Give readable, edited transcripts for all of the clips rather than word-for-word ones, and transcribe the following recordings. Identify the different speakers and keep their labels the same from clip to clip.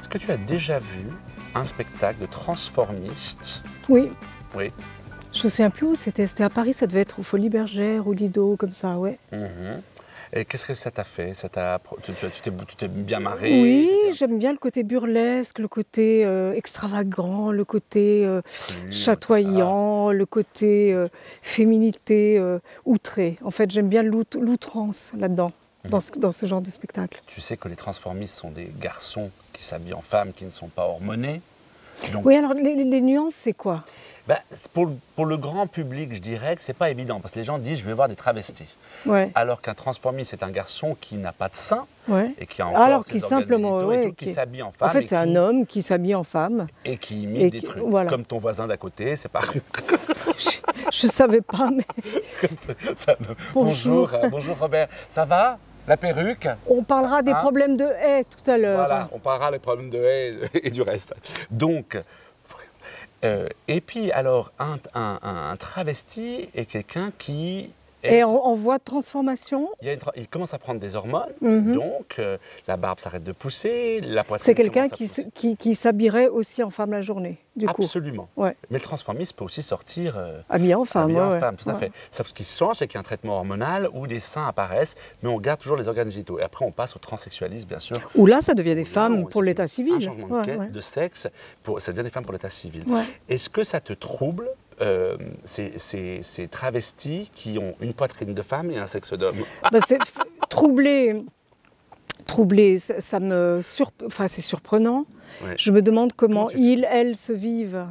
Speaker 1: Est-ce que tu as déjà vu un spectacle de transformistes?
Speaker 2: Oui.
Speaker 1: Oui.
Speaker 2: Je me souviens plus où c'était. C'était à Paris, ça devait être au Folies Bergère ou Lido, comme ça, ouais.
Speaker 1: Et qu'est-ce que ça t'a fait? Tu t'es bien marré?
Speaker 2: Oui, j'aime bien le côté burlesque, le côté extravagant, le côté chatoyant, le côté féminité outrée. En fait, j'aime bien l'outrance là-dedans, dans ce genre de spectacle.
Speaker 1: Tu sais que les transformistes sont des garçons qui s'habillent en femmes, qui ne sont pas hormonés. Donc...
Speaker 2: Oui, alors les nuances, c'est quoi?
Speaker 1: Ben, pour le grand public, je dirais que c'est pas évident, parce que les gens disent « je vais voir des travestis
Speaker 2: ouais. ».
Speaker 1: Alors qu'un transformiste, c'est un garçon qui n'a pas de sein,
Speaker 2: ouais.
Speaker 1: et qui a encore
Speaker 2: alors
Speaker 1: ses
Speaker 2: simplement, ouais,
Speaker 1: qui s'habille en femme.
Speaker 2: En fait, c'est un homme qui s'habille en femme.
Speaker 1: Et qui imite des trucs, voilà. Comme ton voisin d'à côté, c'est pas...
Speaker 2: je savais pas, mais...
Speaker 1: Bonjour, bonjour Robert, ça va? La perruque?
Speaker 2: On parlera des problèmes de haie tout à l'heure.
Speaker 1: Voilà, on parlera des problèmes de haie et du reste. Donc... et puis, alors, un travesti est quelqu'un qui...
Speaker 2: Et en voie de transformation.
Speaker 1: Il commence à prendre des hormones, donc la barbe s'arrête de pousser, la poitrine...
Speaker 2: C'est quelqu'un qui s'habillerait aussi en femme la journée, du coup.
Speaker 1: Absolument.
Speaker 2: Ouais.
Speaker 1: Mais le transformiste peut aussi sortir...
Speaker 2: habillé en femme.
Speaker 1: Habillé en femme, tout à fait. Ça, ce qui se change, c'est qu'il y a un traitement hormonal où les seins apparaissent, mais on garde toujours les organes génitaux. Et après, on passe au transsexualisme, bien sûr.
Speaker 2: Où là, ça devient des femmes pour l'état civil.
Speaker 1: Un changement de sexe, ça devient des femmes pour l'état civil.
Speaker 2: Ouais.
Speaker 1: Est-ce que ça te trouble ces travestis qui ont une poitrine de femme et un sexe d'homme?
Speaker 2: C'est troublé, c'est surprenant. Ouais. Je me demande comment elles se vivent.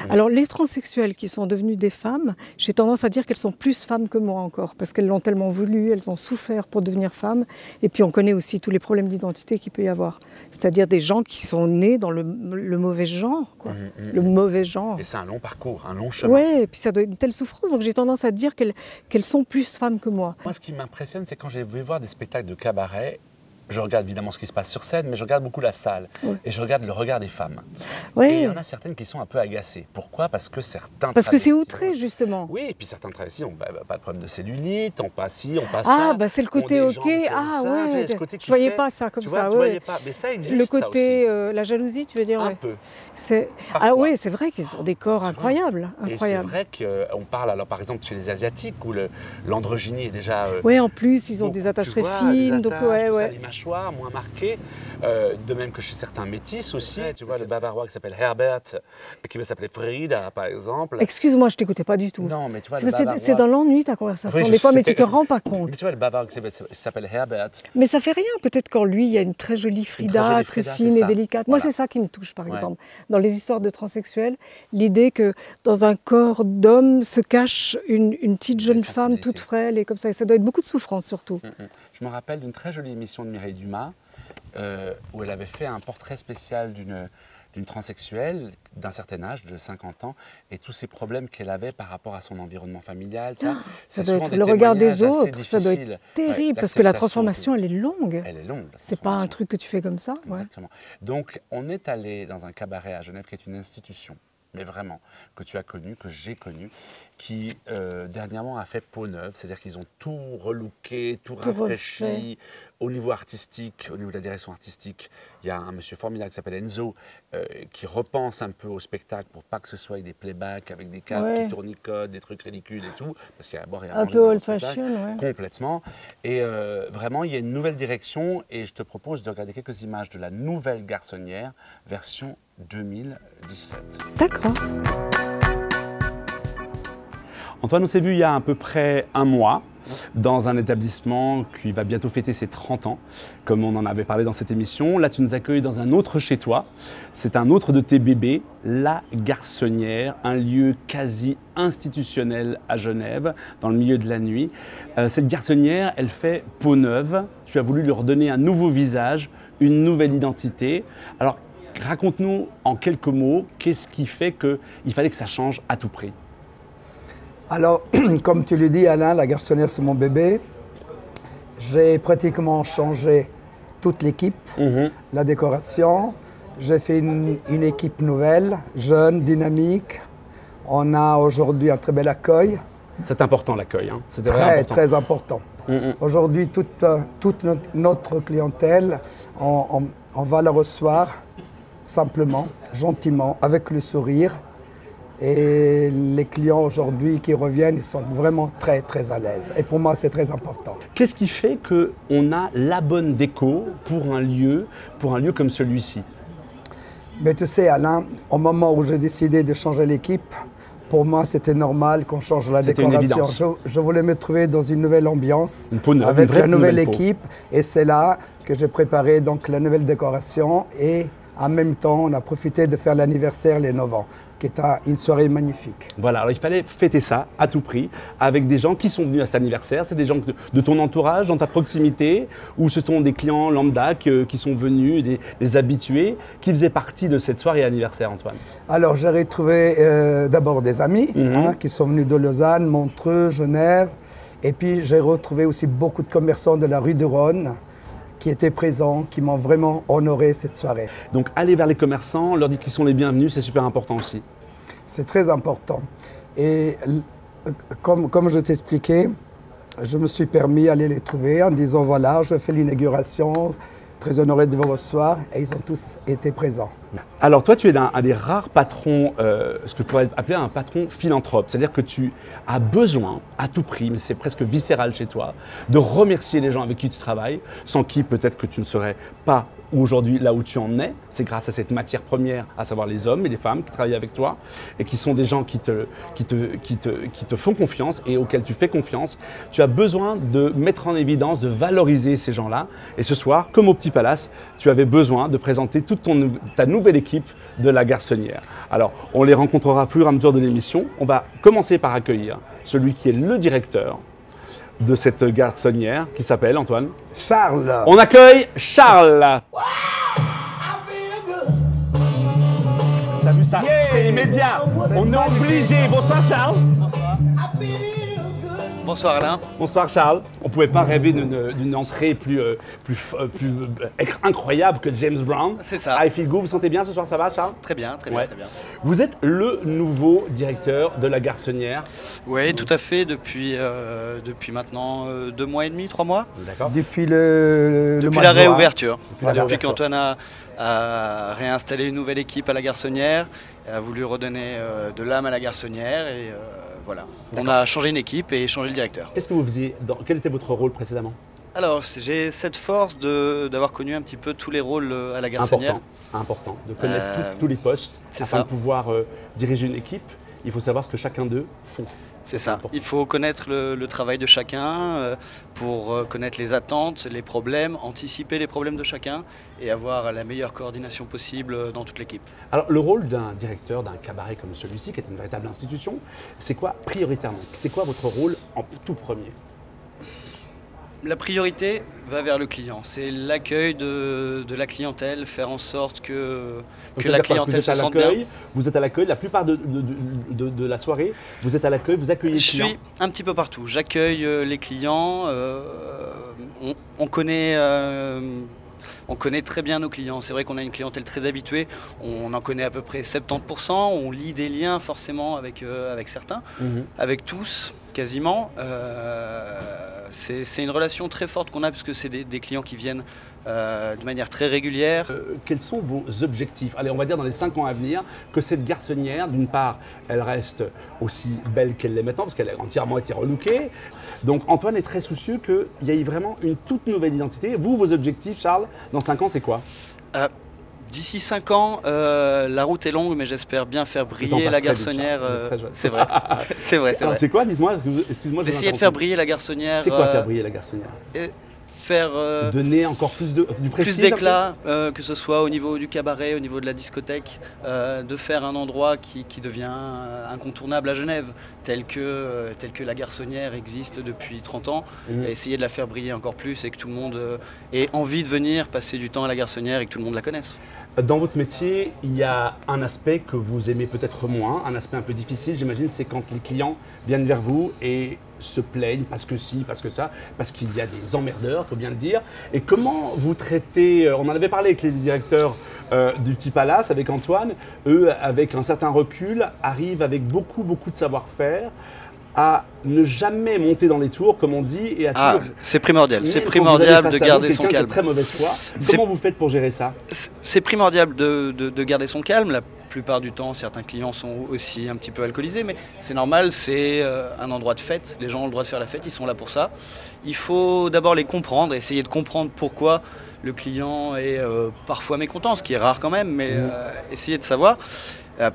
Speaker 2: Alors les transsexuels qui sont devenus des femmes, j'ai tendance à dire qu'elles sont plus femmes que moi encore, parce qu'elles l'ont tellement voulu, elles ont souffert pour devenir femmes, et puis on connaît aussi tous les problèmes d'identité qu'il peut y avoir. C'est-à-dire des gens qui sont nés dans le mauvais genre, quoi. Le mauvais genre.
Speaker 1: Et c'est un long parcours, un long chemin.
Speaker 2: Oui, et puis ça doit être une telle souffrance, donc j'ai tendance à dire qu'elles sont plus femmes que moi.
Speaker 1: Moi, ce qui m'impressionne, c'est quand je vais voir des spectacles de cabaret, je regarde évidemment ce qui se passe sur scène, mais je regarde beaucoup la salle. Ouais. Et je regarde le regard des femmes.
Speaker 2: Ouais.
Speaker 1: Et il y en a certaines qui sont un peu agacées. Pourquoi? Parce que certains
Speaker 2: Parce que c'est outré, justement.
Speaker 1: Oui, et puis certains travestis n'ont pas de problème de cellulite, on passe ci, on passe
Speaker 2: ça.
Speaker 1: Ah,
Speaker 2: bah c'est le côté OK. Ah
Speaker 1: ça,
Speaker 2: ouais,
Speaker 1: je ne
Speaker 2: voyais pas ça comme ça.
Speaker 1: Tu voyais pas, mais ça existe.
Speaker 2: Le côté,
Speaker 1: ça aussi.
Speaker 2: La jalousie, tu veux dire?
Speaker 1: Un peu.
Speaker 2: Ah oui, c'est vrai qu'ils ont des corps incroyables.
Speaker 1: Et c'est vrai qu'on parle, alors par exemple, chez les Asiatiques, où l'androgynie est déjà...
Speaker 2: oui, en plus, ils ont des attaches très fines. Donc,
Speaker 1: les mâchoires moins marquées. De même que chez certains métis aussi. Tu vois, le bavarois qui s'appelle Herbert, qui va s'appeler Frida, par exemple.
Speaker 2: Excuse-moi, je t'écoutais pas du tout.
Speaker 1: Non, mais tu vois, le bavarois...
Speaker 2: C'est dans l'ennui, ta conversation, des fois, mais tu te rends pas compte.
Speaker 1: Mais tu vois, le bavarois qui s'appelle Herbert...
Speaker 2: Mais ça fait rien, peut-être qu'en lui, il y a une très jolie Frida, très fine et délicate. Moi, c'est ça qui me touche, par exemple. Dans les histoires de transsexuels, l'idée que dans un corps d'homme se cache une petite jeune femme toute frêle et comme ça. Et ça doit être beaucoup de souffrance, surtout.
Speaker 1: Je me rappelle d'une très jolie émission de Mireille Dumas, où elle avait fait un portrait spécial d'une transsexuelle d'un certain âge, de 50 ans, et tous ces problèmes qu'elle avait par rapport à son environnement familial.
Speaker 2: Ça doit être le regard des autres, ça doit être terrible, parce que la transformation, elle est longue.
Speaker 1: Elle est longue.
Speaker 2: C'est pas un truc que tu fais comme ça.
Speaker 1: Exactement. Donc, on est allé dans un cabaret à Genève, qui est une institution, mais vraiment, que tu as connu, que j'ai connu, qui dernièrement a fait peau neuve, c'est-à-dire qu'ils ont tout relooké, tout rafraîchi. Au niveau artistique, au niveau de la direction artistique, il y a un monsieur formidable qui s'appelle Enzo, qui repense un peu au spectacle pour pas que ce soit avec des playbacks, avec des câbles qui tournicotent, des trucs ridicules et tout, parce qu'il y a à boire et à manger.
Speaker 2: Un peu old fashion,
Speaker 1: complètement. Et vraiment, il y a une nouvelle direction, et je te propose de regarder quelques images de la nouvelle garçonnière, version 2017.
Speaker 2: D'accord.
Speaker 1: Antoine, on s'est vu il y a à peu près un mois dans un établissement qui va bientôt fêter ses 30 ans, comme on en avait parlé dans cette émission. Là, tu nous accueilles dans un autre chez toi. C'est un autre de tes bébés, La Garçonnière, un lieu quasi institutionnel à Genève, dans le milieu de la nuit. Cette garçonnière, elle fait peau neuve. Tu as voulu leur donner un nouveau visage, une nouvelle identité. Alors, raconte-nous en quelques mots, qu'est-ce qui fait qu'il fallait que ça change à tout prix?
Speaker 3: Alors, comme tu le dis, Alain, La Garçonnière, c'est mon bébé. J'ai pratiquement changé toute l'équipe, la décoration. J'ai fait une équipe nouvelle, jeune, dynamique. On a aujourd'hui un très bel accueil.
Speaker 1: C'est important l'accueil, hein.
Speaker 3: Très important. Aujourd'hui, toute notre clientèle, on va la recevoir simplement, gentiment, avec le sourire. Et les clients aujourd'hui qui reviennent, ils sont vraiment très très à l'aise. Et pour moi, c'est très important.
Speaker 1: Qu'est-ce qui fait qu'on a la bonne déco pour un lieu comme celui-ci?
Speaker 3: Mais tu sais, Alain, au moment où j'ai décidé de changer l'équipe, pour moi, c'était normal qu'on change la décoration. Je voulais me trouver dans une nouvelle ambiance, avec la nouvelle équipe. Et c'est là que j'ai préparé donc la nouvelle décoration. Et en même temps, on a profité de faire l'anniversaire les 9 ans, qui est une soirée magnifique.
Speaker 1: Voilà, alors il fallait fêter ça à tout prix avec des gens qui sont venus à cet anniversaire. C'est des gens de ton entourage, dans ta proximité, ou ce sont des clients lambda qui sont venus, des habitués, qui faisaient partie de cette soirée anniversaire, Antoine?
Speaker 3: Alors j'ai retrouvé d'abord des amis qui sont venus de Lausanne, Montreux, Genève. Et puis j'ai retrouvé aussi beaucoup de commerçants de la rue du Rhône qui étaient présents, qui m'ont vraiment honoré cette soirée.
Speaker 1: Donc aller vers les commerçants, leur dire qu'ils sont les bienvenus, c'est super important aussi.
Speaker 3: C'est très important. Et comme je t'expliquais, je me suis permis d'aller les trouver en disant voilà, je fais l'inauguration, très honoré de vous recevoir, et ils ont tous été présents.
Speaker 1: Alors toi, tu es un des rares patrons, ce que je pourrais appeler un patron philanthrope. C'est-à-dire que tu as besoin, à tout prix, mais c'est presque viscéral chez toi, de remercier les gens avec qui tu travailles, sans qui peut-être que tu ne serais pas aujourd'hui là où tu en es. C'est grâce à cette matière première, à savoir les hommes et les femmes qui travaillent avec toi et qui sont des gens qui te font confiance et auxquels tu fais confiance. Tu as besoin de mettre en évidence, de valoriser ces gens-là. Et ce soir, comme au Petit Palace, tu avais besoin de présenter toute ta nouvelle équipe de la Garçonnière. Alors, on les rencontrera au fur et à mesure de l'émission. On va commencer par accueillir celui qui est le directeur de cette garçonnière qui s'appelle, Antoine?
Speaker 3: Charles.
Speaker 1: On accueille Charles. T'as vu ça? Yeah. C'est immédiat. On est obligé. Bonsoir Charles.
Speaker 4: Bonsoir. Bonsoir Alain.
Speaker 1: Bonsoir Charles. On ne pouvait pas rêver d'une entrée plus incroyable que James Brown.
Speaker 4: C'est ça.
Speaker 1: I feel good. Vous sentez bien ce soir, ça va Charles?
Speaker 4: Très bien, très bien, très bien.
Speaker 1: Vous êtes le nouveau directeur de la Garçonnière.
Speaker 4: Oui, tout à fait, depuis maintenant 2 mois et demi, 3 mois.
Speaker 1: D'accord.
Speaker 3: Depuis la
Speaker 4: réouverture. Depuis qu'Antoine a réinstallé une nouvelle équipe à la Garçonnière, a voulu redonner de l'âme à la Garçonnière et voilà. On a changé une équipe et changé le directeur.
Speaker 1: Qu'est-ce que vous faisiez? Quel était votre rôle précédemment?
Speaker 4: Alors, j'ai cette force d'avoir connu un petit peu tous les rôles à la Garçonnière.
Speaker 1: Important de connaître tous les postes afin de pouvoir diriger une équipe. Il faut savoir ce que chacun d'eux font.
Speaker 4: C'est ça. Il faut connaître le travail de chacun pour connaître les attentes, les problèmes, anticiper les problèmes de chacun et avoir la meilleure coordination possible dans toute l'équipe.
Speaker 1: Alors le rôle d'un directeur d'un cabaret comme celui-ci, qui est une véritable institution, c'est quoi prioritairement? C'est quoi votre rôle en tout premier?
Speaker 4: La priorité va vers le client. C'est l'accueil de la clientèle, faire en sorte que la clientèle se sente bien.
Speaker 1: Vous êtes à l'accueil la plupart de la soirée. Vous êtes à l'accueil, vous accueillez les clients.
Speaker 4: Je suis un petit peu partout. J'accueille les clients. On connaît très bien nos clients. C'est vrai qu'on a une clientèle très habituée. On en connaît à peu près 70%. On lie des liens forcément avec certains, avec tous quasiment. C'est une relation très forte qu'on a parce que c'est des clients qui viennent de manière très régulière.
Speaker 1: Quels sont vos objectifs? Allez, on va dire dans les 5 ans à venir, que cette garçonnière, d'une part, elle reste aussi belle qu'elle l'est maintenant, parce qu'elle a entièrement été relookée. Donc Antoine est très soucieux qu'il y ait vraiment une toute nouvelle identité. Vous, vos objectifs, Charles, dans 5 ans, c'est quoi?
Speaker 4: D'ici 5 ans, la route est longue, mais j'espère bien faire briller la garçonnière. C'est vrai. C'est vrai.
Speaker 1: C'est quoi? Dites-moi, excuse-moi.
Speaker 4: Essayer de faire briller la garçonnière.
Speaker 1: C'est quoi faire briller la garçonnière? Donner encore plus du prestige,
Speaker 4: plus d'éclat, que ce soit au niveau du cabaret, au niveau de la discothèque, de faire un endroit qui devient incontournable à Genève, tel que la Garçonnière existe depuis 30 ans, et essayer de la faire briller encore plus et que tout le monde ait envie de venir passer du temps à la Garçonnière et que tout le monde la connaisse.
Speaker 1: Dans votre métier, il y a un aspect que vous aimez peut-être moins, un aspect un peu difficile, j'imagine, c'est quand les clients viennent vers vous et se plaignent parce que ci, parce que ça, parce qu'il y a des emmerdeurs, il faut bien le dire. Et comment vous traitez, on en avait parlé avec les directeurs du Petit Palace, avec Antoine, eux, avec un certain recul, arrivent avec beaucoup de savoir-faire à ne jamais monter dans les tours, comme on dit, et à toujours...
Speaker 4: C'est primordial. C'est
Speaker 1: Même quand
Speaker 4: primordial
Speaker 1: vous avez
Speaker 4: de
Speaker 1: face à vous
Speaker 4: garder son
Speaker 1: quelqu'un qui a
Speaker 4: calme.
Speaker 1: très mauvaise foi. Comment vous faites pour gérer ça?
Speaker 4: C'est primordial de garder son calme. La plupart du temps, certains clients sont aussi un petit peu alcoolisés, mais c'est normal, c'est un endroit de fête. Les gens ont le droit de faire la fête, ils sont là pour ça. Il faut d'abord les comprendre, essayer de comprendre pourquoi le client est parfois mécontent, ce qui est rare quand même, mais essayer de savoir.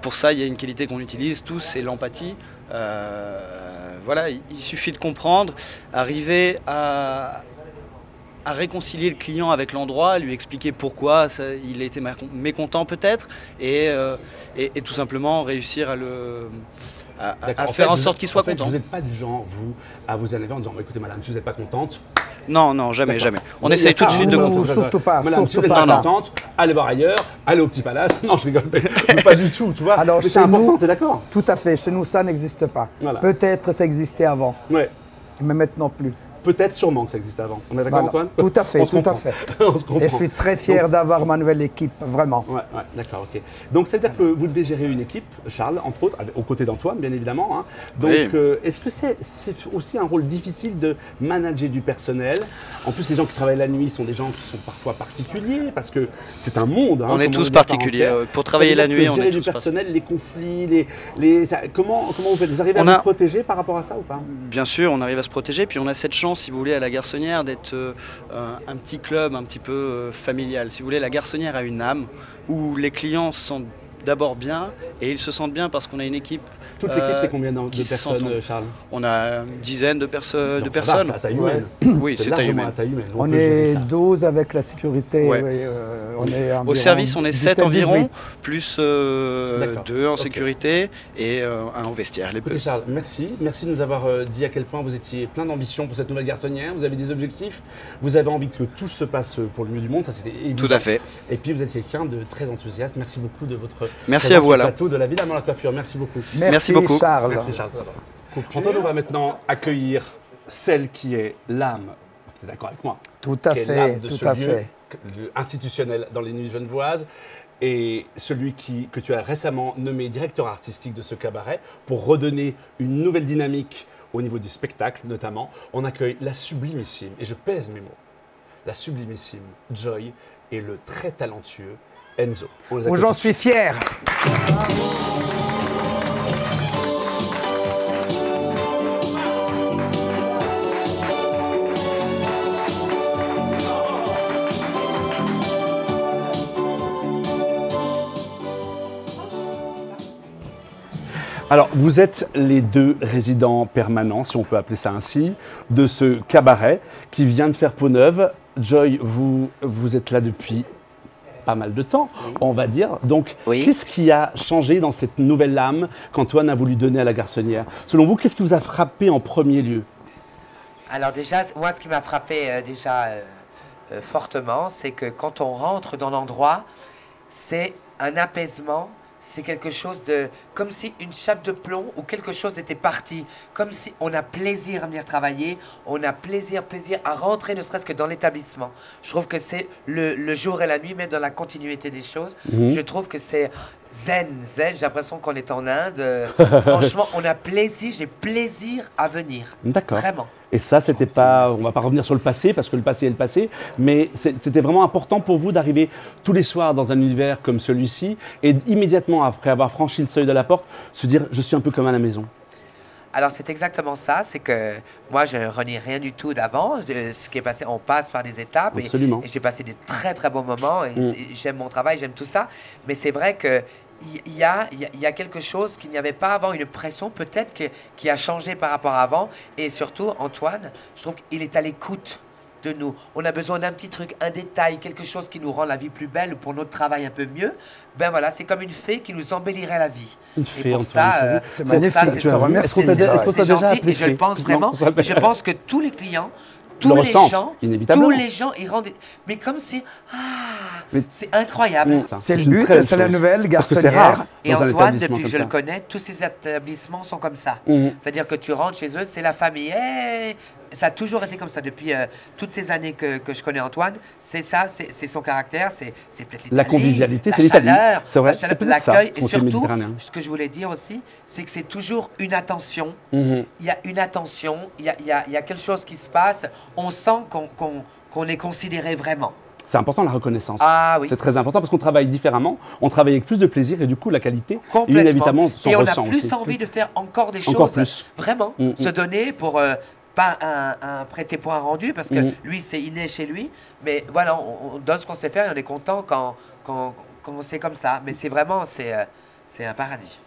Speaker 4: Pour ça, il y a une qualité qu'on utilise tous, c'est l'empathie. Voilà, il suffit de comprendre, arriver à réconcilier le client avec l'endroit, lui expliquer pourquoi il a été mécontent peut-être, et tout simplement réussir à faire en sorte qu'il soit content.
Speaker 1: Vous n'êtes pas du genre, à vous élever en disant écoutez madame, si vous n'êtes pas contente.
Speaker 4: Non, jamais. On essaye tout de suite de comprendre.
Speaker 3: Surtout pas.
Speaker 1: Madame, si vous n'êtes pas contente, allez voir ailleurs, allez au Petit Palace. Non, je rigole, mais pas du tout, tu vois.
Speaker 3: Alors,
Speaker 1: mais c'est important, tu es d'accord?
Speaker 3: Tout à fait. Chez nous, ça n'existe pas. Voilà. Peut-être ça existait avant, mais maintenant plus.
Speaker 1: Peut-être sûrement que ça existait avant. On est d'accord, Antoine?
Speaker 3: Tout à fait, tout à fait. Et je suis très fier d'avoir ma nouvelle équipe, vraiment.
Speaker 1: Ouais, d'accord, ok. Donc, c'est-à-dire que vous devez gérer une équipe, Charles, entre autres, aux côtés d'Antoine, bien évidemment. Hein. Donc, est-ce que c'est aussi un rôle difficile de manager du personnel? En plus, les gens qui travaillent la nuit sont des gens qui sont parfois particuliers, parce que c'est un monde. Hein,
Speaker 4: on est tous particuliers. Pour travailler la nuit, on est tous particuliers.
Speaker 1: Du personnel, les conflits, comment vous faites? Vous arrivez à vous protéger par rapport à ça ou pas? Bien
Speaker 4: sûr, on arrive à se protéger, puis on a cette chance, si vous voulez, à la Garçonnière d'être un petit club un petit peu familial. Si vous voulez, la Garçonnière a une âme où les clients se sentent d'abord bien et ils se sentent bien parce qu'on a une équipe.
Speaker 1: Toute l'équipe, c'est combien de personnes, Charles?
Speaker 4: On a une dizaine de personnes.
Speaker 1: C'est à taille humaine.
Speaker 4: Oui, c'est taille humaine.
Speaker 3: On est 12 avec la sécurité. On est
Speaker 4: au service, on est 7 environ, plus 2 en sécurité et un au vestiaire.
Speaker 1: Écoutez, Charles, merci de nous avoir dit à quel point vous étiez plein d'ambition pour cette nouvelle Garçonnière. Vous avez des objectifs, vous avez envie que tout se passe pour le mieux du monde, ça c'était évident.
Speaker 4: Tout à fait.
Speaker 1: Et puis vous êtes quelqu'un de très enthousiaste. Merci beaucoup de votre
Speaker 4: présence sur le
Speaker 1: plateau de la Villa dans la coiffure. Merci beaucoup.
Speaker 4: Merci beaucoup.
Speaker 3: Charles.
Speaker 1: Merci Charles. Antoine, on va maintenant accueillir celle qui est l'âme, tu es d'accord avec moi?
Speaker 3: Tout à fait, tout à fait.
Speaker 1: Institutionnel dans les Nuits Genevoises et celui que tu as récemment nommé directeur artistique de ce cabaret pour redonner une nouvelle dynamique au niveau du spectacle notamment. On accueille la sublimissime, et je pèse mes mots, la sublimissime Joy et le très talentueux Enzo.
Speaker 3: J'en suis fier.
Speaker 1: Alors, vous êtes les deux résidents permanents, si on peut appeler ça ainsi, de ce cabaret qui vient de faire peau neuve. Joy, vous êtes là depuis pas mal de temps, on va dire. Donc, qu'est-ce qui a changé dans cette nouvelle âme qu'Antoine a voulu donner à la Garçonnière? Selon vous, qu'est-ce qui vous a frappé en premier lieu?
Speaker 5: Alors déjà, moi, ce qui m'a frappé fortement, c'est que quand on rentre dans l'endroit, c'est un apaisement. C'est quelque chose de... comme si une chape de plomb ou quelque chose était parti. Comme si on a plaisir à venir travailler, on a plaisir à rentrer ne serait-ce que dans l'établissement. Je trouve que c'est le jour et la nuit, même dans la continuité des choses. Je trouve que c'est zen. J'ai l'impression qu'on est en Inde. Franchement, on a plaisir, j'ai plaisir à venir.
Speaker 1: D'accord.
Speaker 5: Vraiment.
Speaker 1: Et ça, c'était pas, on va pas revenir sur le passé, parce que le passé est le passé, mais c'était vraiment important pour vous d'arriver tous les soirs dans un univers comme celui-ci, et immédiatement après avoir franchi le seuil de la porte, se dire, je suis un peu comme à la maison.
Speaker 5: Alors, c'est exactement ça, c'est que moi, je ne renie rien du tout d'avant. Ce qui est passé, on passe par des étapes.
Speaker 1: Absolument.
Speaker 5: Et j'ai passé des très, très bons moments, et j'aime mon travail, j'aime tout ça. Mais c'est vrai que il y a quelque chose qu'il n'y avait pas avant, une pression peut-être qui a changé par rapport à avant. Et surtout, Antoine, je trouve qu'il est à l'écoute de nous. On a besoin d'un petit truc, un détail, quelque chose qui nous rend la vie plus belle, pour notre travail un peu mieux. Ben voilà, c'est comme une fée qui nous embellirait la vie.
Speaker 1: Une fée,
Speaker 5: et pour ça,
Speaker 3: c'est magnifique.
Speaker 5: C'est gentil, et je le pense vraiment. Je pense que tous les clients, tous les gens, ils rendent... Mais comme c'est... c'est incroyable.
Speaker 3: C'est le but, c'est la nouvelle Garçonnière.
Speaker 5: Et Antoine, depuis que je le connais, tous ces établissements sont comme ça. C'est-à-dire que tu rentres chez eux, c'est la famille. ça a toujours été comme ça depuis toutes ces années que je connais Antoine. C'est ça, c'est son caractère, c'est peut-être l'Italie.
Speaker 1: La convivialité, c'est l'Italie.
Speaker 5: C'est vrai, l'accueil. Et
Speaker 1: surtout,
Speaker 5: ce que je voulais dire aussi, c'est que c'est toujours une attention. Il y a une attention, il y a quelque chose qui se passe. On sent qu'on est considéré vraiment.
Speaker 1: C'est important la reconnaissance.
Speaker 5: Ah oui.
Speaker 1: C'est très important parce qu'on travaille différemment, on travaille avec plus de plaisir et du coup la qualité, inévitablement, s'en ressent aussi.
Speaker 5: Et on a plus envie de faire encore des choses. Vraiment, se donner pour pas un prêter pour un rendu parce que lui c'est inné chez lui. Mais voilà, on donne ce qu'on sait faire et on est content quand c'est comme ça. Mais c'est vraiment, c'est un paradis.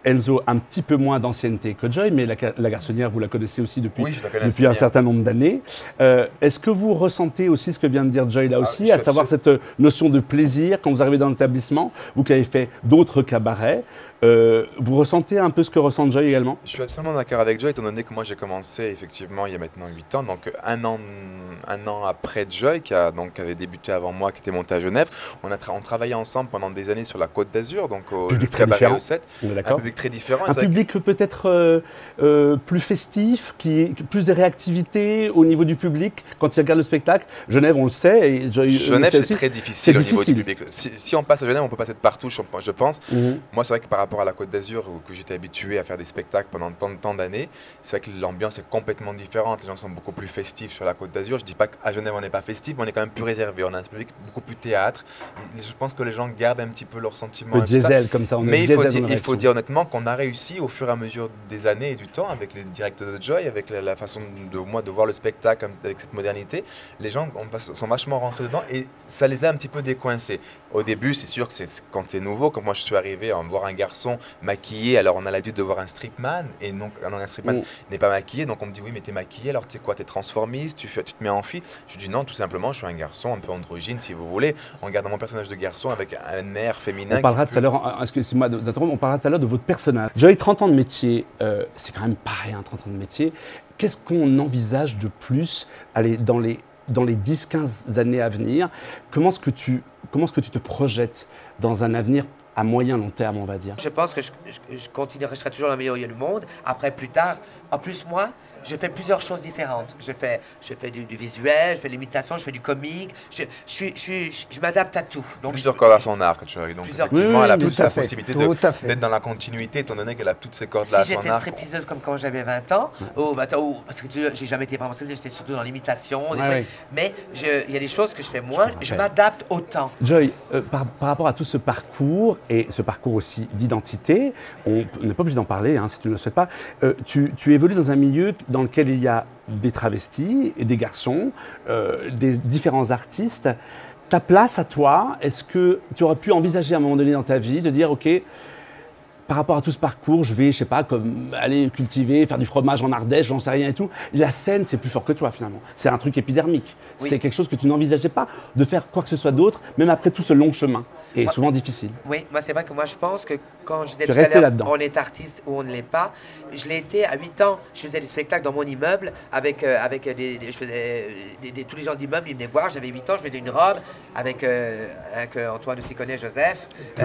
Speaker 1: Enzo, un petit peu moins d'ancienneté que Joy, mais la garçonnière, vous la connaissez aussi depuis un certain nombre d'années. Est-ce que vous ressentez aussi ce que vient de dire Joy là aussi, à savoir cette notion de plaisir quand vous arrivez dans l'établissement, vous qui avez fait d'autres cabarets, vous ressentez un peu ce que ressent Joy également?
Speaker 6: Je suis absolument d'accord avec Joy, étant donné que moi j'ai commencé effectivement il y a maintenant 8 ans, donc un an après Joy, qui avait débuté avant moi, qui était monté à Genève. On travaillait ensemble pendant des années sur la Côte d'Azur, donc au cabaret au 7. Un public très différent.
Speaker 1: Un public peut-être plus festif, plus de réactivité au niveau du public quand il regarde le spectacle. Genève, on le sait. Et
Speaker 6: Genève, c'est très difficile au niveau du public. Si on passe à Genève, on peut passer de partout, je pense. Moi, c'est vrai que par rapport à la Côte d'Azur, où j'étais habitué à faire des spectacles pendant tant d'années, c'est vrai que l'ambiance est complètement différente. Les gens sont beaucoup plus festifs sur la Côte d'Azur. Je ne dis pas qu'à Genève, on n'est pas festif, mais on est quand même plus réservé. On a un public beaucoup plus théâtre. Je pense que les gens gardent un petit peu leurs sentiments.
Speaker 1: Le diesel, comme ça.
Speaker 6: Mais il faut dire honnêtement qu'on a réussi au fur et à mesure des années et du temps, avec les directeurs de Joy, avec la façon de voir le spectacle avec cette modernité. Les gens sont vachement rentrés dedans et ça les a un petit peu décoincés. Au début, c'est sûr que quand c'est nouveau, quand moi je suis arrivé à voir un garçon maquillé, alors on a l'habitude de voir un stripman, et donc un stripman n'est pas maquillé, donc on me dit oui mais t'es maquillé, alors tu sais quoi, t'es transformiste, tu te mets en fille. Je dis non, tout simplement, je suis un garçon un peu androgyne si vous voulez, en gardant mon personnage de garçon avec un air féminin.
Speaker 1: On parlera tout à l'heure, excusez-moi de vous interrompre, on parlera tout à l'heure de votre personnage. Joy, 30 ans de métier, c'est quand même pas rien, 30 ans de métier. Qu'est-ce qu'on envisage de plus dans les 10-15 années à venir? Comment est-ce que tu te projettes dans un avenir à moyen long terme, on va dire?
Speaker 5: Je pense que je continuerai, je serai toujours le meilleur du monde. Après, plus tard, en plus, moi, je fais plusieurs choses différentes. Je fais du visuel, je fais de l'imitation, je fais du comique. Je m'adapte à tout.
Speaker 6: Donc, plusieurs cordes à son arc, tu vois. Donc, effectivement, elle a plus la possibilité d'être dans la continuité, étant donné qu'elle a toutes ces cordes-là à son arc.
Speaker 5: Si j'étais stripteaseuse comme quand j'avais 20 ans, parce que j'ai jamais été vraiment stripteaseuse, j'étais surtout dans l'imitation. Mais il y a des choses que je fais moins, je m'adapte au temps.
Speaker 1: Joy, par rapport à tout ce parcours, et ce parcours aussi d'identité, on n'est pas obligé d'en parler si tu ne le souhaites pas, tu évolues dans un milieu dans lequel il y a des travestis et des garçons, des différents artistes. Ta place à toi, est-ce que tu aurais pu envisager à un moment donné dans ta vie de dire, OK, par rapport à tout ce parcours, je vais, je sais pas, comme aller cultiver, faire du fromage en Ardèche, j'en sais rien et tout. La scène, c'est plus fort que toi finalement. C'est un truc épidermique. Oui. C'est quelque chose que tu n'envisageais pas de faire quoi que ce soit d'autre, même après tout ce long chemin. Et souvent difficile.
Speaker 5: Oui, moi c'est vrai que moi je pense que quand je disais tout à l'heure, on est artiste ou on ne l'est pas, je l'ai été à 8 ans. Je faisais des spectacles dans mon immeuble avec tous les gens d'immeuble, ils venaient voir. J'avais 8 ans, je mettais une robe avec Antoine aussi connaît, Joseph. Et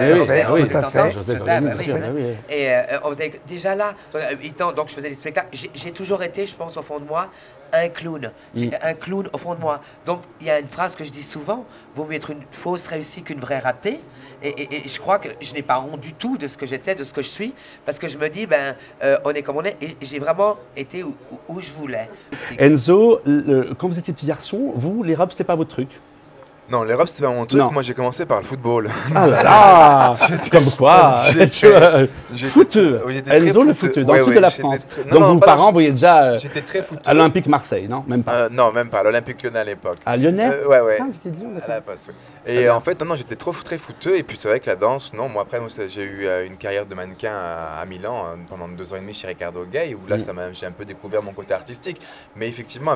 Speaker 5: on faisait déjà là, à 8 ans, donc je faisais des spectacles. J'ai toujours été, je pense, au fond de moi, un clown. Un clown au fond de moi. Donc il y a une phrase que je dis souvent, vaut mieux être une fausse réussie qu'une vraie ratée. Et je crois que je n'ai pas honte du tout de ce que j'étais, de ce que je suis, parce que je me dis, on est comme on est, et j'ai vraiment été où je voulais.
Speaker 1: Enzo, quand vous étiez petit garçon, vous, les robes, c'était pas votre truc?
Speaker 6: Non, les robes, c'était pas mon truc. Non. Moi, j'ai commencé par le football.
Speaker 1: Ah là là Comme quoi footeux. Enzo le footeux, dans le sud de la France. Donc vos parents voyaient déjà à l'Olympique Marseille, non? Même pas.
Speaker 6: Non, même pas. À l'Olympique Lyonnais à l'époque.
Speaker 1: À Lyonnais?
Speaker 6: Ouais.
Speaker 1: Ah, c'était Lyon, d'accord.
Speaker 6: Et en fait, non, j'étais très footeux. Et puis c'est vrai que la danse, non. Moi, après, j'ai eu une carrière de mannequin à Milan pendant 2 ans et demi chez Riccardo Gay, où là, j'ai un peu découvert mon côté artistique. Mais effectivement,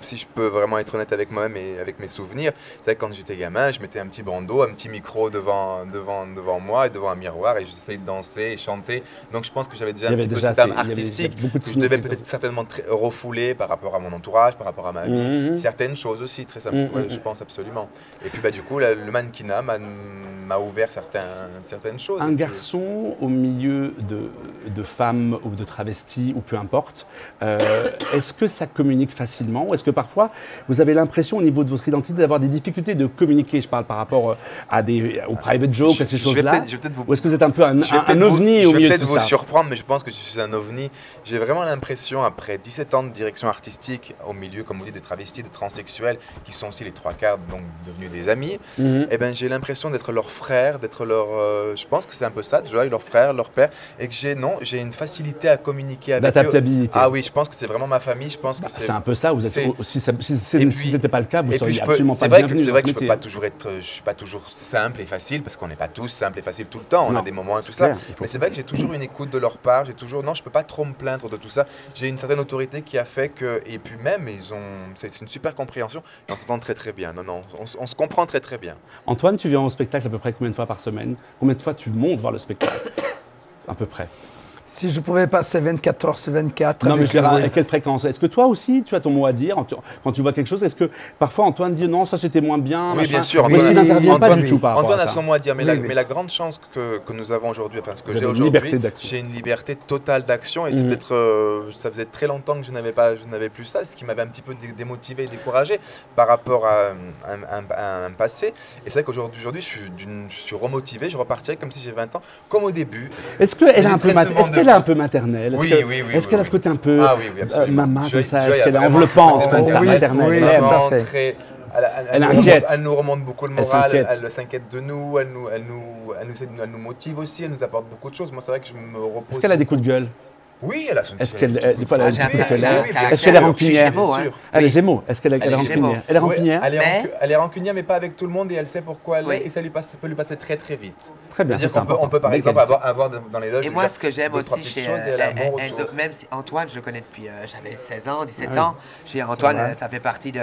Speaker 6: si je peux vraiment être honnête avec moi-même et avec mes souvenirs, c'est vrai que quand j'étais gamin, je mettais un petit bandeau, un petit micro devant moi et devant un miroir et j'essayais de danser et chanter. Donc je pense que j'avais déjà un petit peu cette âme artistique que je devais peut-être certainement refouler par rapport à mon entourage, par rapport à ma vie. Certaines choses aussi, très simplement, je pense absolument. Et puis du coup, le mannequinat m'a ouvert certaines choses.
Speaker 1: Un garçon au milieu de femmes ou de travestis ou peu importe, est-ce que ça communique facilement ou est-ce que parfois vous avez l'impression au niveau de votre identité d'avoir des difficultés de communiquer? Je parle par rapport aux private jokes, à ces choses-là. Ou est-ce que vous êtes un peu un ovni au milieu de tout ça?
Speaker 6: Je vais peut-être vous surprendre, mais je pense que je suis un ovni. J'ai vraiment l'impression, après 17 ans de direction artistique, au milieu, comme vous dites, de travestis, de transsexuels, qui sont aussi les 3/4 donc devenus des amis, eh ben, j'ai l'impression d'être leur frère, d'être leur... je pense que c'est un peu ça, Joy, leur frère, leur père, et que j'ai une facilité à communiquer avec eux.
Speaker 1: D'adaptabilité.
Speaker 6: Ah oui, je pense que c'est vraiment ma famille, je pense que
Speaker 1: c'est un peu ça, vous êtes si ce n'était pas le cas, vous seriez absolument pas
Speaker 6: bienvenu.
Speaker 1: C'est
Speaker 6: vrai que je suis pas toujours simple et facile, parce qu'on n'est pas tous simples et faciles tout le temps, on a des moments et tout ça, mais c'est vrai que j'ai toujours une écoute de leur part, non, je peux pas trop me plaindre de tout ça, j'ai une certaine autorité qui a fait que, et puis même, c'est une super compréhension, et on s'entend très très bien, on se comprend très très bien.
Speaker 1: Antoine, tu viens au spectacle à peu près combien de fois par semaine? Combien de fois tu montes voir le spectacle? À peu près.
Speaker 3: Si je pouvais passer 24 heures sur 24.
Speaker 1: Non, mais je dirais à quelle fréquence? Est-ce que toi aussi, tu as ton mot à dire quand tu vois quelque chose? Est-ce que parfois Antoine dit non, ça c'était moins bien?
Speaker 6: Oui, bien sûr.
Speaker 1: Est-ce qu'il n'intervient pas du tout par rapport à ça?
Speaker 6: Antoine a son mot à dire, mais la grande chance que nous avons aujourd'hui, enfin ce que j'ai aujourd'hui, j'ai une liberté totale d'action et c'est peut-être, ça faisait très longtemps que je n'avais plus ça, ce qui m'avait un petit peu démotivé et découragé par rapport à un passé. Et c'est vrai qu'aujourd'hui, je suis remotivé, je repartirais comme si j'avais 20 ans, comme au début.
Speaker 1: Est-ce qu'elle est un peu maternelle?
Speaker 6: Oui.
Speaker 1: Est-ce qu'elle a ce côté un peu maman comme ça? Est-ce
Speaker 6: Joy
Speaker 1: qu'elle est enveloppante comme ça, maternelle?
Speaker 3: Oui, tout à fait.
Speaker 6: Elle nous remonte beaucoup le moral, elle s'inquiète de nous, elle nous motive aussi, elle nous apporte beaucoup de choses. Moi, c'est vrai que je me repose.
Speaker 1: Est-ce qu'elle a des coups de gueule?
Speaker 6: Oui, elle a son
Speaker 1: Est-ce qu'elle est
Speaker 5: qu'elle
Speaker 1: rancunière? Elle est Gémeaux. Est-ce qu'elle est
Speaker 5: Gémeaux.
Speaker 1: rancunière? Elle est rancunière?
Speaker 6: Elle est rancunière, mais pas avec tout le monde et elle sait pourquoi elle est et ça peut lui passer très très vite.
Speaker 1: Très bien.
Speaker 6: On peut par exemple avoir dans les loges.
Speaker 5: Et moi, ce que j'aime aussi chez Enzo, même si Antoine, je le connais depuis j'avais 16 ans, 17 ans. Chez Antoine, ça fait partie de.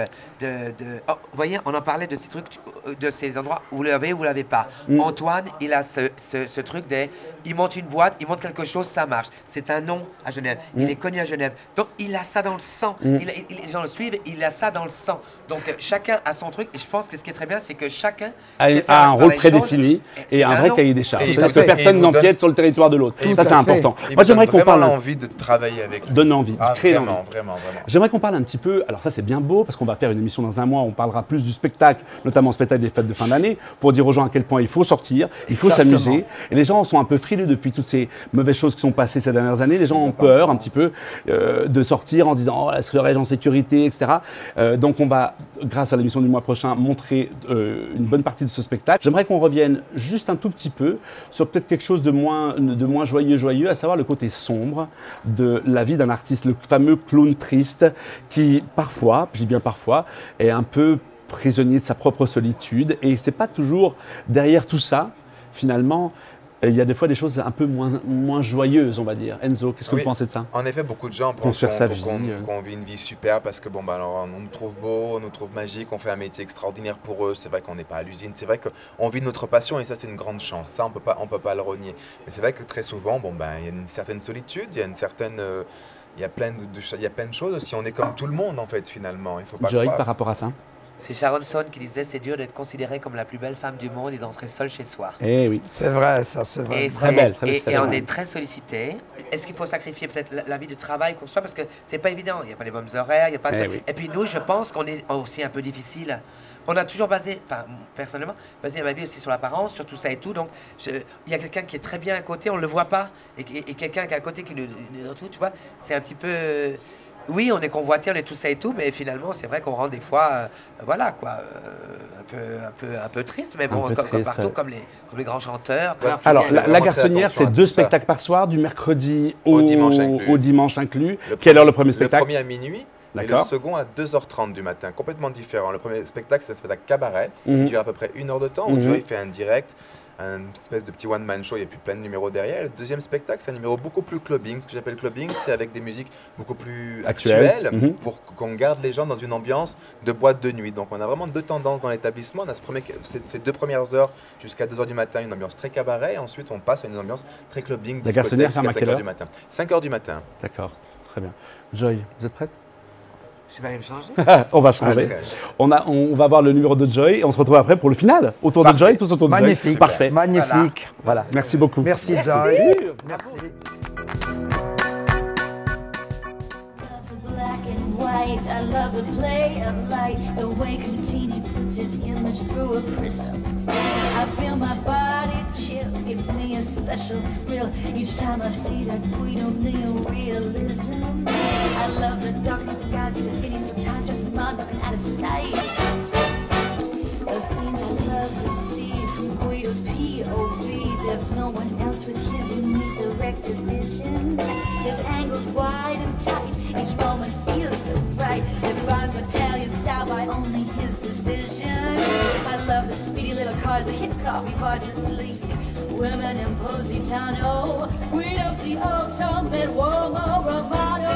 Speaker 5: Oh, vous voyez, on en parlait de ces trucs, de ces endroits où vous l'avez ou vous l'avez pas. Antoine, il a ce truc il monte une boîte, il monte quelque chose, ça marche. C'est un nom à Genève. Il est connu à Genève. Donc, il a ça dans le sang. Les gens le suivent, il a ça dans le sang. Donc, chacun a son truc. Et je pense que ce qui est très bien, c'est que chacun
Speaker 1: a un rôle prédéfini et un vrai cahier des charges. C'est-à-dire que personne n'empiète sur le territoire de l'autre. Ça, c'est important.
Speaker 6: Moi, j'aimerais qu'on parle envie de travailler avec lui.
Speaker 1: Donne envie, créer envie.
Speaker 6: Vraiment.
Speaker 1: J'aimerais qu'on parle un petit peu, alors ça c'est bien beau, parce qu'on va faire une émission dans un mois, on parlera plus du spectacle, notamment le spectacle des fêtes de fin d'année, pour dire aux gens à quel point il faut sortir, il faut s'amuser. Et les gens sont un peu frileux depuis toutes ces mauvaises choses qui sont passées ces dernières années. Les gens ont peur un petit peu de sortir en se disant « oh, serais-je en sécurité ?» etc. Donc on va, grâce à l'émission du mois prochain, montrer une bonne partie de ce spectacle. J'aimerais qu'on revienne juste un tout petit peu sur peut-être quelque chose de moins joyeux, à savoir le côté sombre de la vie d'un artiste, le fameux clown triste qui parfois, je dis bien parfois, est un peu prisonnier de sa propre solitude et c'est pas toujours derrière tout ça, finalement, il y a des fois des choses un peu moins joyeuses, on va dire. Enzo, qu'est-ce que vous pensez de ça?
Speaker 6: En effet, beaucoup de gens pensent qu'on vit une vie super parce que alors, on nous trouve beau, on nous trouve magique, on fait un métier extraordinaire pour eux. C'est vrai qu'on n'est pas à l'usine, c'est vrai qu'on vit notre passion et ça, c'est une grande chance. Ça, on peut pas le renier. Mais c'est vrai que très souvent, il y a une certaine solitude, il y a une certaine... il y a plein de choses aussi. On est comme tout le monde, en fait, finalement. Il faut pas croire.
Speaker 1: Par rapport à ça?
Speaker 5: C'est Sharon Stone qui disait c'est dur d'être considérée comme la plus belle femme du monde et d'entrer seule chez soi.
Speaker 1: Eh oui.
Speaker 3: C'est vrai, ça, c'est vrai.
Speaker 1: Très belle.
Speaker 5: Et on est très sollicité. Est-ce qu'il faut sacrifier peut-être la vie de travail qu'on soit parce que c'est pas évident. Il n'y a pas les mêmes horaires, il y a pas. Et puis nous, je pense qu'on est aussi un peu difficile. On a toujours personnellement, basé ma vie aussi sur l'apparence, sur tout ça et tout. Donc, il y a quelqu'un qui est très bien à côté, on ne le voit pas, et quelqu'un qui est à côté qui nous retrouve, tu vois. C'est un petit peu. Oui, on est convoité, on est tout ça et tout, mais finalement, c'est vrai qu'on rend des fois, un peu triste, mais bon, comme partout, comme les grands chanteurs.
Speaker 1: Alors, la Garçonnière, c'est 2 spectacles par soir, du mercredi au dimanche inclus. Quelle heure le premier spectacle?
Speaker 6: Le premier à minuit. Et le second à 2h30 du matin, complètement différent. Le premier spectacle, c'est un spectacle cabaret, qui dure à peu près 1 heure de temps, où Joy fait un direct, un espèce de petit one-man show, il y a plus plein de numéros derrière. Le deuxième spectacle, c'est un numéro beaucoup plus clubbing. Ce que j'appelle clubbing, c'est avec des musiques beaucoup plus actuelles, pour qu'on garde les gens dans une ambiance de boîte de nuit. Donc on a vraiment 2 tendances dans l'établissement. On a ces 2 premières heures jusqu'à 2h du matin, une ambiance très cabaret, et ensuite on passe à une ambiance très clubbing.
Speaker 1: La Garçonnière ferme à quelle heure?
Speaker 6: 5h du matin.
Speaker 1: 5h du matin. D'accord, très bien. Joy, vous êtes prête?
Speaker 5: Je vais même changer.
Speaker 1: On va changer. On va voir le numéro de Joy et on se retrouve après pour le final. Autour de Joy, tous autour de Joy.
Speaker 3: Magnifique.
Speaker 1: Parfait.
Speaker 3: Magnifique.
Speaker 1: Voilà. Merci beaucoup.
Speaker 3: Merci, Joy. Merci.
Speaker 7: I love the play of light, the way Contini puts his image through a prism. I feel my body chill, gives me a special thrill each time I see that Guido neorealism. I love the darkness of guys with the skinny ties, just mind looking out of sight. Those scenes I love to see from Guido's POV. There's no one else with his unique director's vision. His angles wide and tight, each moment feels so right. Defines Italian style by only his decision. I love the speedy little cars, the hip coffee bars, the sleek women in Positano. Guido's the ultimate uomo romano.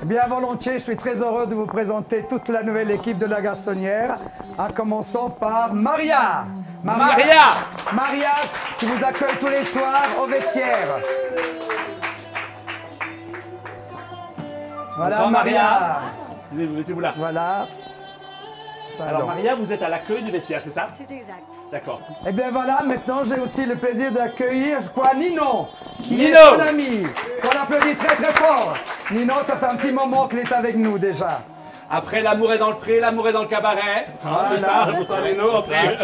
Speaker 3: Bien volontiers, je suis très heureux de vous présenter toute la nouvelle équipe de La Garçonnière, en commençant par Maria. Maria, qui vous accueille tous les soirs au vestiaire. Voilà,
Speaker 1: Bonsoir,
Speaker 3: Maria.
Speaker 1: Mettez-vous là.
Speaker 3: Voilà. Pardon.
Speaker 1: Alors Maria, vous êtes à l'accueil du vestiaire, c'est ça?
Speaker 7: C'est exact.
Speaker 1: D'accord.
Speaker 3: Et bien voilà, maintenant j'ai aussi le plaisir d'accueillir, je crois, Nino, qui
Speaker 1: Nino.
Speaker 3: est son ami. On applaudit très très fort. Nino, ça fait un petit moment qu'il est avec nous déjà.
Speaker 1: Après, l'amour est dans le pré, l'amour est dans le cabaret. C'est ça, bonsoir Nino. Après.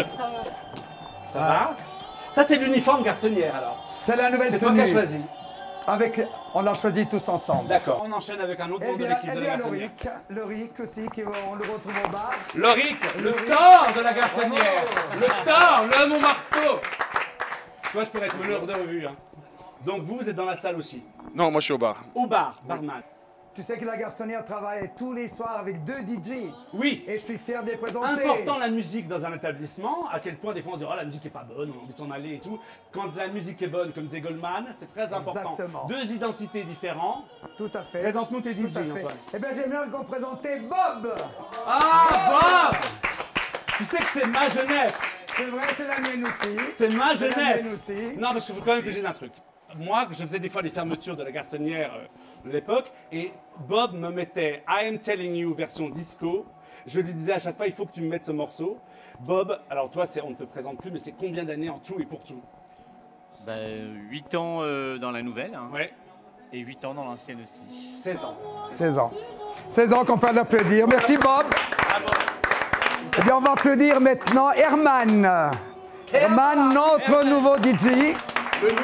Speaker 1: Ça va? Ça, c'est l'uniforme garçonnière alors.
Speaker 3: C'est la nouvelle
Speaker 1: C'est toi qui as
Speaker 3: tenue.
Speaker 1: choisi.
Speaker 3: On l'a choisi tous ensemble.
Speaker 1: D'accord. On enchaîne avec un autre membre de l'équipe de la garçonnière.
Speaker 3: Loric aussi, on le retrouve au bar.
Speaker 1: Loric, le Thor de la garçonnière. Le Thor, l'homme au marteau. Toi, je pourrais être meneur de revue. Hein. Donc vous êtes dans la salle aussi.
Speaker 8: Non, moi je suis au bar.
Speaker 1: Au bar, barman.
Speaker 3: Tu sais que la garçonnière travaille tous les soirs avec 2 DJ.
Speaker 1: Oui.
Speaker 3: Et je suis fier de les présenter.
Speaker 1: Important la musique dans un établissement, à quel point des fois on se dit oh la musique est pas bonne, on a envie de s'en aller et tout. Quand la musique est bonne, comme disait Goldman, c'est très important.
Speaker 3: Exactement.
Speaker 1: 2 identités différentes.
Speaker 3: Tout à fait.
Speaker 1: Présente-nous tes
Speaker 3: Tout
Speaker 1: DJ,
Speaker 3: à fait.
Speaker 1: Antoine.
Speaker 3: Eh bien j'aimerais qu'on présentait Bob.
Speaker 1: Ah, Bob! Tu sais que c'est ma jeunesse.
Speaker 3: C'est vrai, c'est la mienne aussi.
Speaker 1: C'est ma
Speaker 3: C'est la
Speaker 1: jeunesse.
Speaker 3: mienne aussi.
Speaker 1: Non, parce qu'il faut quand même que je dise un truc. Moi, je faisais des fois les fermetures de la garçonnière de l'époque, et Bob me mettait I Am Telling You version disco. Je lui disais à chaque fois, il faut que tu me mettes ce morceau. Bob, alors toi, on ne te présente plus, mais c'est combien d'années en tout et pour tout?
Speaker 9: 8 ans dans la nouvelle, hein,
Speaker 1: Ouais,
Speaker 9: et 8 ans dans l'ancienne aussi.
Speaker 1: 16 ans.
Speaker 3: 16 ans. 16 ans qu'on peut l'applaudir. Merci Bob. Eh bien on va applaudir maintenant Herman. Herman, notre nouveau DJ.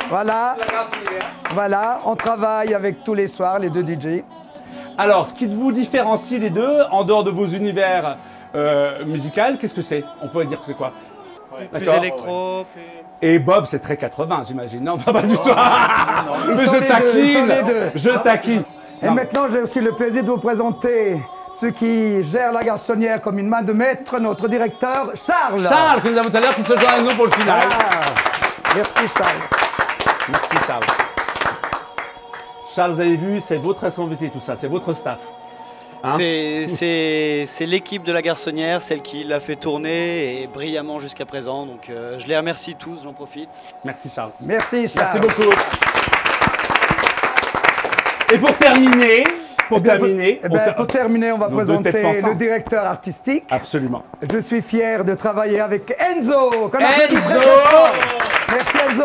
Speaker 3: Voilà,
Speaker 1: La garçonnière.
Speaker 3: voilà, on travaille avec tous les soirs, les 2 DJ.
Speaker 1: Alors, ce qui vous différencie les deux, en dehors de vos univers musicaux, qu'est-ce que c'est? On pourrait dire que c'est quoi?
Speaker 8: Plus
Speaker 1: D'accord.
Speaker 8: électro, plus...
Speaker 1: Et Bob, c'est très 80, j'imagine. Non, pas du tout.
Speaker 3: Ils
Speaker 1: Mais
Speaker 3: sont
Speaker 1: je
Speaker 3: les deux, ils sont les deux.
Speaker 1: taquine. Je taquine.
Speaker 3: Et
Speaker 1: Non.
Speaker 3: maintenant, j'ai aussi le plaisir de vous présenter ceux qui gèrent la garçonnière comme une main de maître, notre directeur Charles.
Speaker 1: Charles, que nous avons tout à l'heure, qui se joint avec nous pour le final.
Speaker 3: Ah, merci Charles.
Speaker 1: Merci Charles. Charles, vous avez vu, c'est votre responsabilité tout ça, c'est votre staff. Hein?
Speaker 4: C'est l'équipe de la garçonnière, celle qui l'a fait tourner et brillamment jusqu'à présent. Donc je les remercie tous, j'en profite.
Speaker 1: Merci Charles.
Speaker 3: Merci Charles.
Speaker 1: Merci beaucoup. Et pour terminer,
Speaker 3: Pour terminer, on va
Speaker 1: nos deux têtes
Speaker 3: présenter
Speaker 1: pensantes.
Speaker 3: le directeur artistique.
Speaker 1: Absolument.
Speaker 3: Je suis fier de travailler avec Enzo. qu'on applaudit très,
Speaker 1: Enzo.
Speaker 3: très fort. Merci Enzo.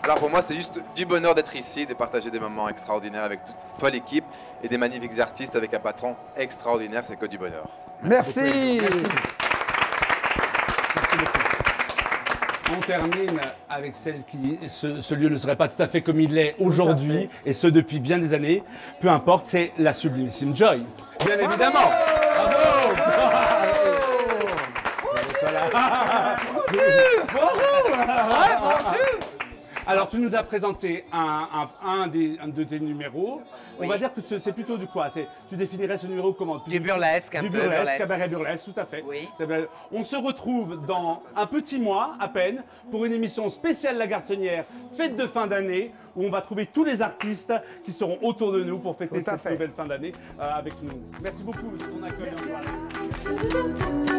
Speaker 6: Alors pour moi, c'est juste du bonheur d'être ici, de partager des moments extraordinaires avec toute cette folle équipe et des magnifiques artistes avec un patron extraordinaire, c'est que du bonheur.
Speaker 3: Merci.
Speaker 1: On termine avec celle qui, ce lieu ne serait pas tout à fait comme il est aujourd'hui, et ce depuis bien des années. Peu importe, c'est la sublimissime Joy. Bien évidemment. Alors, tu nous as présenté un de tes numéros.
Speaker 5: Oui.
Speaker 1: On va dire que c'est plutôt du quoi? Tu définirais ce numéro comment?
Speaker 5: Du burlesque, un
Speaker 1: Du
Speaker 5: peu
Speaker 1: burlesque,
Speaker 5: burlesque.
Speaker 1: cabaret burlesque, tout à fait.
Speaker 5: Oui.
Speaker 1: On se retrouve dans un petit mois à peine pour une émission spéciale La Garçonnière, fête de fin d'année, où on va trouver tous les artistes qui seront autour de nous pour fêter
Speaker 3: Tout à
Speaker 1: cette
Speaker 3: fait.
Speaker 1: nouvelle fin d'année avec nous. Merci beaucoup de ton accueil.
Speaker 3: Merci.
Speaker 1: Au revoir.